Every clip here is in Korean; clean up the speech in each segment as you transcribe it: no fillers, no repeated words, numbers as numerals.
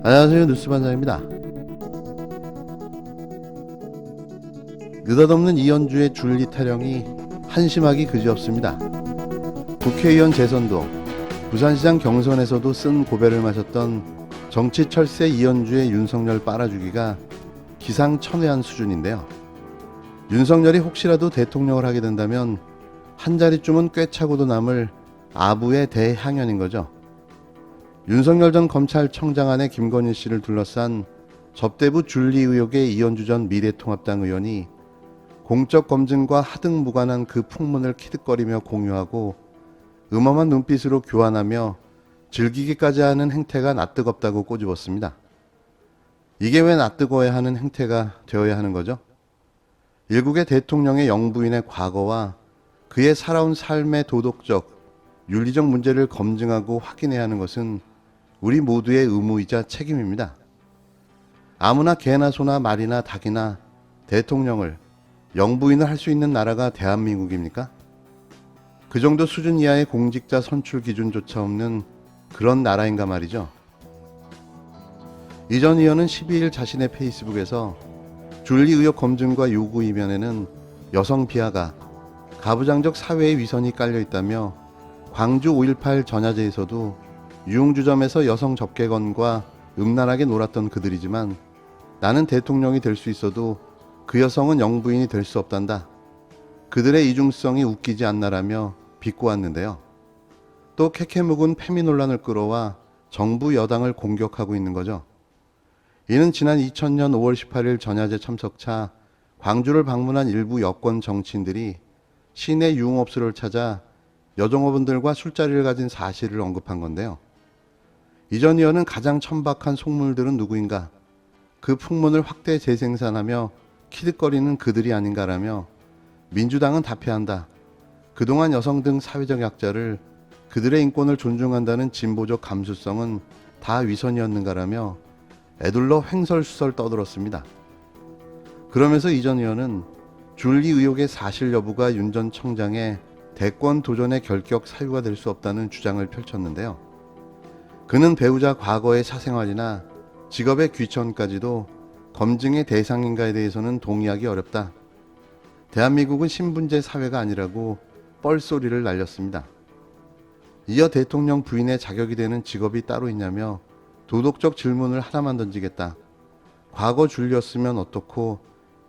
안녕하세요. 뉴스반장입니다. 느닷없는 이현주의 줄리 타령이 한심하기 그지없습니다. 국회의원 재선도 부산시장 경선에서도 쓴 고배를 마셨던 정치 철새 이현주의 윤석열 빨아주기가 기상천외한 수준인데요. 윤석열이 혹시라도 대통령을 하게 된다면 한 자리쯤은 꿰차고도 남을 아부의 대향연인 거죠. 윤석열 전 검찰청장 안에 김건희 씨를 둘러싼 접대부 줄리 의혹의 이현주 전 미래통합당 의원이 공적 검증과 하등 무관한 그 풍문을 키득거리며 공유하고 음험한 눈빛으로 교환하며 즐기기까지 하는 행태가 낯뜨겁다고 꼬집었습니다. 이게 왜 낯뜨거워야 하는 행태가 되어야 하는 거죠? 일국의 대통령의 영부인의 과거와 그의 살아온 삶의 도덕적, 윤리적 문제를 검증하고 확인해야 하는 것은 우리 모두의 의무이자 책임입니다. 아무나 개나 소나 말이나 닭이나 대통령을, 영부인을 할 수 있는 나라가 대한민국입니까? 그 정도 수준 이하의 공직자 선출 기준조차 없는 그런 나라인가 말이죠. 이 전 의원은 12일 자신의 페이스북에서 줄리 의혹 검증과 요구 이면에는 여성 비하가 가부장적 사회의 위선이 깔려 있다며 광주 5.18 전야제에서도 유흥주점에서 여성 접객원과 음란하게 놀았던 그들이지만 나는 대통령이 될 수 있어도 그 여성은 영부인이 될 수 없단다. 그들의 이중성이 웃기지 않나라며 비꼬았는데요. 또 캐캐 묵은 페미 논란을 끌어와 정부 여당을 공격하고 있는 거죠. 이는 지난 2000년 5월 18일 전야제 참석차 광주를 방문한 일부 여권 정치인들이 시내 유흥업소를 찾아 여종업원들과 술자리를 가진 사실을 언급한 건데요. 이 전 의원은 가장 천박한 속물들은 누구인가? 그 풍문을 확대 재생산하며 키득거리는 그들이 아닌가라며 민주당은 답해한다. 그동안 여성 등 사회적 약자를 그들의 인권을 존중한다는 진보적 감수성은 다 위선이었는가라며 애둘러 횡설수설 떠들었습니다. 그러면서 이 전 의원은 줄리 의혹의 사실 여부가 윤 전 청장의 대권 도전의 결격 사유가 될 수 없다는 주장을 펼쳤는데요. 그는 배우자 과거의 사생활이나 직업의 귀천까지도 검증의 대상인가에 대해서는 동의하기 어렵다. 대한민국은 신분제 사회가 아니라고 뻘소리를 날렸습니다. 이어 대통령 부인의 자격이 되는 직업이 따로 있냐며 도덕적 질문을 하나만 던지겠다. 과거 줄리였으면 어떻고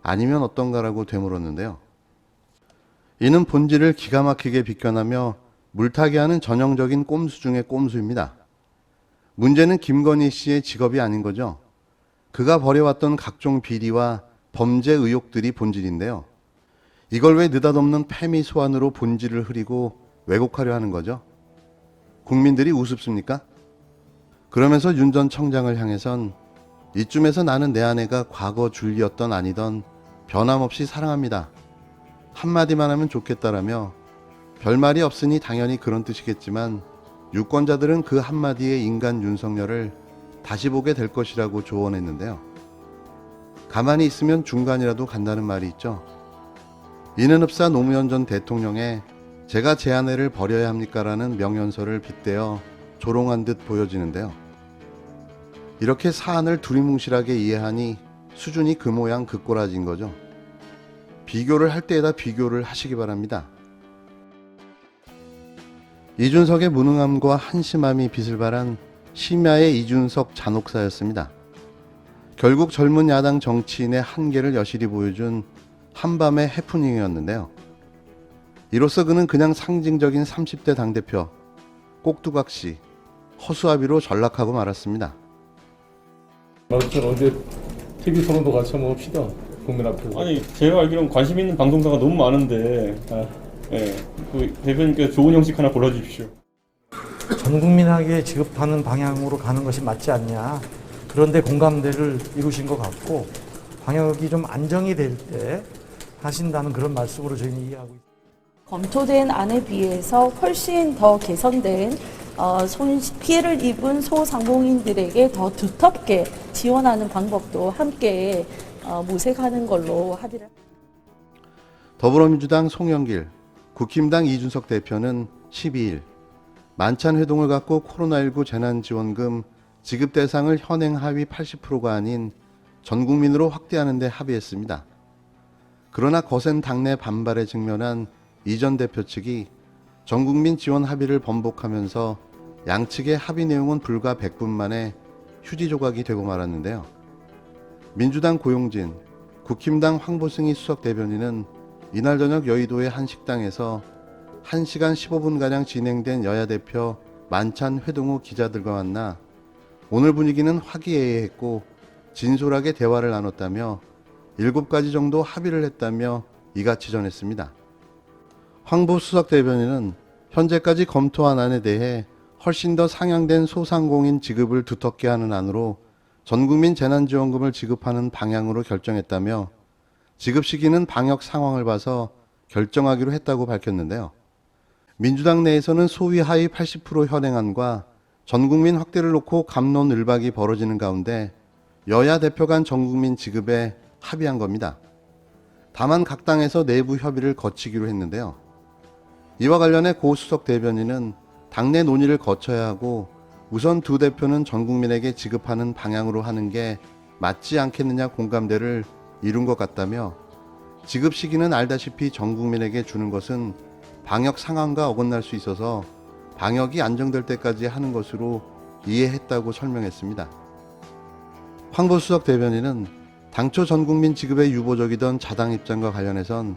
아니면 어떤가라고 되물었는데요. 이는 본질을 기가 막히게 비껴나며 물타기 하는 전형적인 꼼수 중의 꼼수입니다. 문제는 김건희 씨의 직업이 아닌 거죠. 그가 벌여왔던 각종 비리와 범죄 의혹들이 본질인데요. 이걸 왜 느닷없는 패미 소환으로 본질을 흐리고 왜곡하려 하는 거죠? 국민들이 우습습니까? 그러면서 윤 전 청장을 향해선 이쯤에서 나는 내 아내가 과거 줄리였던 아니던 변함없이 사랑합니다. 한마디만 하면 좋겠다라며 별말이 없으니 당연히 그런 뜻이겠지만 유권자들은 그 한마디의 인간 윤석열을 다시 보게 될 것이라고 조언했는데요. 가만히 있으면 중간이라도 간다는 말이 있죠. 이는 흡사 노무현 전 대통령의 제가 제 아내를 버려야 합니까? 라는 명연설을 빗대어 조롱한 듯 보여지는데요. 이렇게 사안을 두리뭉실하게 이해하니 수준이 그 모양 그 꼬라진 거죠. 비교를 할 때에다 비교를 하시기 바랍니다. 이준석의 무능함과 한심함이 빛을 발한 심야의 이준석 잔혹사였습니다. 결국 젊은 야당 정치인의 한계를 여실히 보여준 한밤의 해프닝이었는데요. 이로써 그는 그냥 상징적인 30대 당대표 꼭두각시 허수아비로 전락하고 말았습니다. 아무튼 언제 TV 토론도 같이 한번 합시다. 국민 앞에서. 아니 제가 알기로는 관심 있는 방송사가 너무 많은데 그 대표님께서 좋은 형식 하나 골라주십시오. 전 국민에게 지급하는 방향으로 가는 것이 맞지 않냐. 그런데 공감대를 이루신 것 같고 방역이 좀 안정이 될 때 하신다는 그런 말씀으로 저희는 이해하고 있습니다. 검토된 안에 비해서 훨씬 더 개선된 피해를 입은 소상공인들에게 더 두텁게 지원하는 방법도 함께 모색하는 걸로 합의를. 더불어민주당 송영길, 국힘당 이준석 대표는 12일 만찬 회동을 갖고 코로나19 재난지원금 지급 대상을 현행 하위 80%가 아닌 전 국민으로 확대하는 데 합의했습니다. 그러나 거센 당내 반발에 직면한 이 전 대표 측이 전 국민 지원 합의를 번복하면서 양측의 합의 내용은 불과 100분 만에 휴지 조각이 되고 말았는데요. 민주당 고용진, 국힘당 황보승희 수석 대변인은 이날 저녁 여의도의 한 식당에서 1시간 15분가량 진행된 여야 대표 만찬 회동 후 기자들과 만나 오늘 분위기는 화기애애했고 진솔하게 대화를 나눴다며 7가지 정도 합의를 했다며 이같이 전했습니다. 황보 수석 대변인은 현재까지 검토한 안에 대해 훨씬 더 상향된 소상공인 지급을 두텁게 하는 안으로 전국민 재난지원금을 지급하는 방향으로 결정했다며 지급 시기는 방역 상황을 봐서 결정하기로 했다고 밝혔는데요. 민주당 내에서는 소위 하위 80% 현행안과 전국민 확대를 놓고 갑론을박이 벌어지는 가운데 여야 대표 간 전국민 지급에 합의한 겁니다. 다만 각 당에서 내부 협의를 거치기로 했는데요. 이와 관련해 고 수석 대변인은 당내 논의를 거쳐야 하고 우선 두 대표는 전 국민에게 지급하는 방향으로 하는 게 맞지 않겠느냐 공감대를 이룬 것 같다며 지급 시기는 알다시피 전 국민에게 주는 것은 방역 상황과 어긋날 수 있어서 방역이 안정될 때까지 하는 것으로 이해했다고 설명했습니다. 황보 수석 대변인은 당초 전 국민 지급에 유보적이던 자당 입장과 관련해선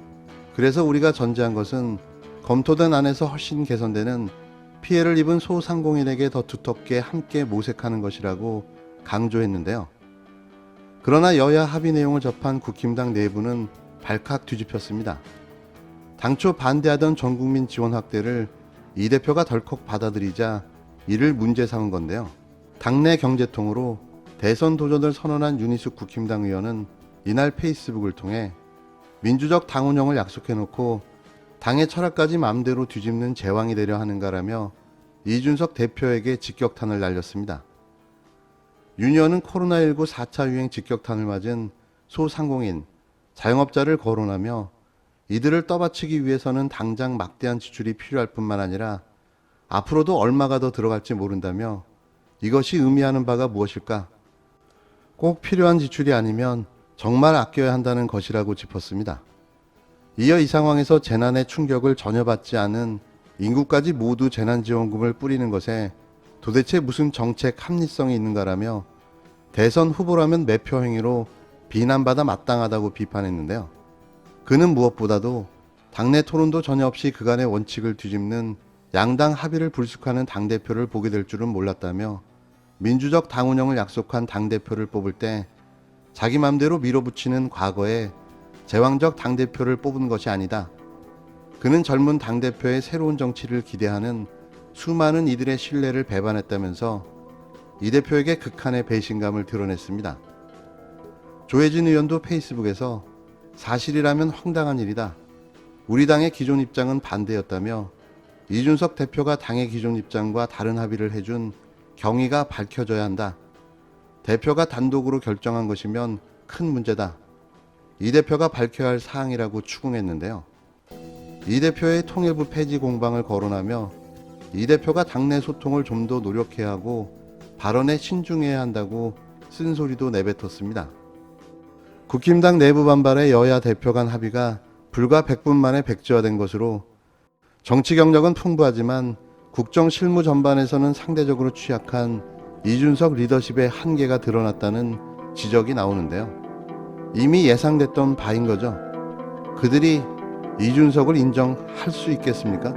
그래서 우리가 전제한 것은 검토된 안에서 훨씬 개선되는 피해를 입은 소상공인에게 더 두텁게 함께 모색하는 것이라고 강조했는데요. 그러나 여야 합의 내용을 접한 국힘당 내부는 발칵 뒤집혔습니다. 당초 반대하던 전국민 지원 확대를 이 대표가 덜컥 받아들이자 이를 문제 삼은 건데요. 당내 경제통으로 대선 도전을 선언한 윤희숙 국힘당 의원은 이날 페이스북을 통해 민주적 당 운영을 약속해놓고 당의 철학까지 마음대로 뒤집는 제왕이 되려 하는가라며 이준석 대표에게 직격탄을 날렸습니다. 윤 의원은 코로나19 4차 유행 직격탄을 맞은 소상공인, 자영업자를 거론하며 이들을 떠받치기 위해서는 당장 막대한 지출이 필요할 뿐만 아니라 앞으로도 얼마가 더 들어갈지 모른다며 이것이 의미하는 바가 무엇일까? 꼭 필요한 지출이 아니면 정말 아껴야 한다는 것이라고 짚었습니다. 이어 이 상황에서 재난의 충격을 전혀 받지 않은 인구까지 모두 재난지원금을 뿌리는 것에 도대체 무슨 정책 합리성이 있는가라며 대선 후보라면 매표 행위로 비난받아 마땅하다고 비판했는데요. 그는 무엇보다도 당내 토론도 전혀 없이 그간의 원칙을 뒤집는 양당 합의를 불쑥하는 당대표를 보게 될 줄은 몰랐다며 민주적 당 운영을 약속한 당대표를 뽑을 때 자기 맘대로 밀어붙이는 과거에 제왕적 당대표를 뽑은 것이 아니다. 그는 젊은 당대표의 새로운 정치를 기대하는 수많은 이들의 신뢰를 배반했다면서 이 대표에게 극한의 배신감을 드러냈습니다. 조혜진 의원도 페이스북에서 사실이라면 황당한 일이다. 우리 당의 기존 입장은 반대였다며 이준석 대표가 당의 기존 입장과 다른 합의를 해준 경위가 밝혀져야 한다. 대표가 단독으로 결정한 것이면 큰 문제다. 이 대표가 밝혀야 할 사항이라고 추궁했는데요. 이 대표의 통일부 폐지 공방을 거론하며 이 대표가 당내 소통을 좀 더 노력해야 하고 발언에 신중해야 한다고 쓴소리도 내뱉었습니다. 국힘당 내부 반발에 여야 대표 간 합의가 불과 100분 만에 백지화된 것으로 정치 경력은 풍부하지만 국정 실무 전반에서는 상대적으로 취약한 이준석 리더십의 한계가 드러났다는 지적이 나오는데요. 이미 예상됐던 바인 거죠. 그들이 이준석을 인정할 수 있겠습니까?